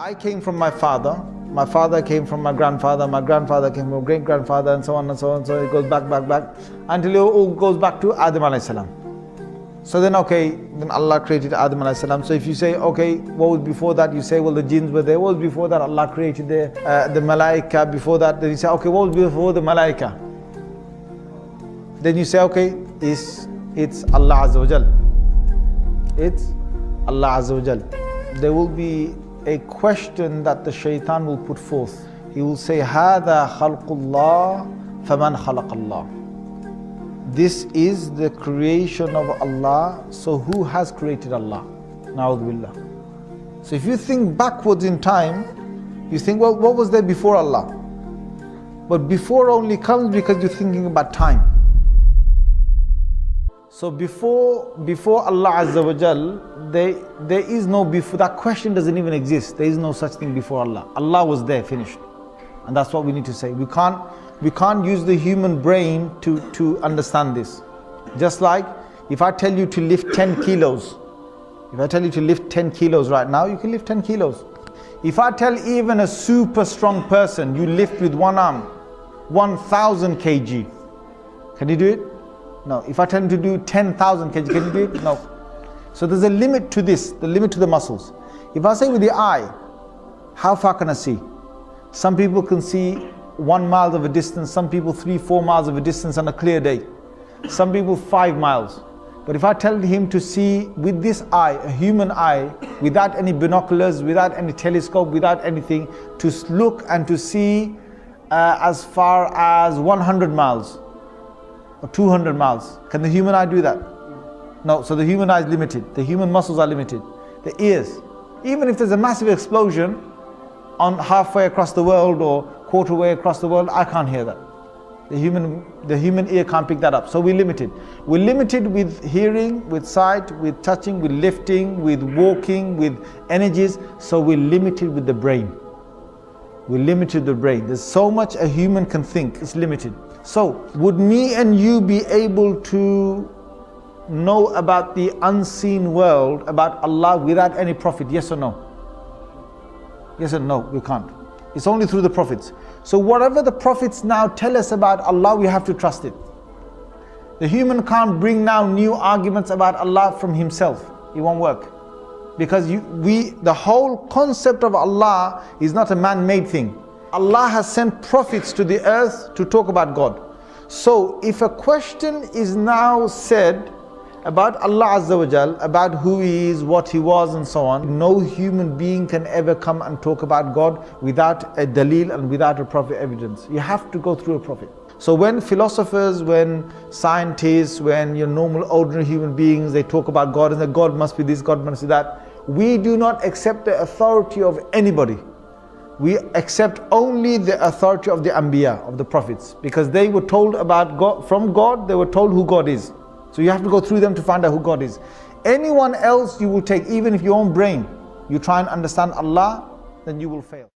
I came from my father came from my grandfather came from my great-grandfather, and so on and so on. So it goes back, until it all goes back to Adam alayhi salam. So then then Allah created Adam alayhi salam. So if you say, what was before that? You say, well, the jinns were there. What was before that? Allah created the malaika before that. Then you say, what was before the malaika? Then you say, it's Allah Azza wa Jal. It's Allah Azza wa Jal. There will be a question that the shaitan will put forth. He will say, هَذَا خَلْقُ اللَّهِ فَمَنْ خَلَقَ اللَّهِ. This is the creation of Allah, so who has created Allah? Na'udhu billah. So if you think backwards in time, you think, well, what was there before Allah? But before only comes because you're thinking about time. So before Allah Azza wa Jal, there is no before. That question doesn't even exist. There is no such thing before Allah. Allah was there, finished. And that's what we need to say. We can't use the human brain to understand this. Just like if I tell you to lift 10 kilos. If I tell you to lift 10 kilos right now, you can lift 10 kilos. If I tell even a super strong person, you lift with one arm 1,000 kg. Can you do it? No. If I tell him to do 10,000 kg, can you do it? No. So there's a limit to this, the limit to the muscles. If I say with the eye, how far can I see? Some people can see 1 mile of a distance, some people 3-4 miles of a distance on a clear day. Some people 5 miles. But if I tell him to see with this eye, a human eye, without any binoculars, without any telescope, without anything, to look and to see as far as 100 miles or 200 miles, can the human eye do that? No. So the human eye is limited. The human muscles are limited. The ears, even if there's a massive explosion on halfway across the world or quarter way across the world, I can't hear that. The human ear can't pick that up. So we're limited. We're limited with hearing, with sight, with touching, with lifting, with walking, with energies. So we're limited with the brain. We're limited with the brain. There's so much a human can think. It's limited. So would me and you be able to know about the unseen world, about Allah, without any prophet? Yes or no? Yes or no? We can't. It's only through the prophets. So whatever the prophets now tell us about Allah, we have to trust it. The human can't bring now new arguments about Allah from himself. It won't work. Because the whole concept of Allah is not a man-made thing. Allah has sent prophets to the earth to talk about God. So if a question is now said about Allah Azza wa Jal, about who He is, what He was and so on, no human being can ever come and talk about God without a dalil and without a prophet evidence. You have to go through a prophet. So when philosophers, when scientists, when your normal ordinary human beings, they talk about God and that God must be this, God must be that, we do not accept the authority of anybody. We accept only the authority of the Anbiya, of the prophets, because they were told about God, from God, they were told who God is. So you have to go through them to find out who God is. Anyone else you will take, even if your own brain, you try and understand Allah, then you will fail.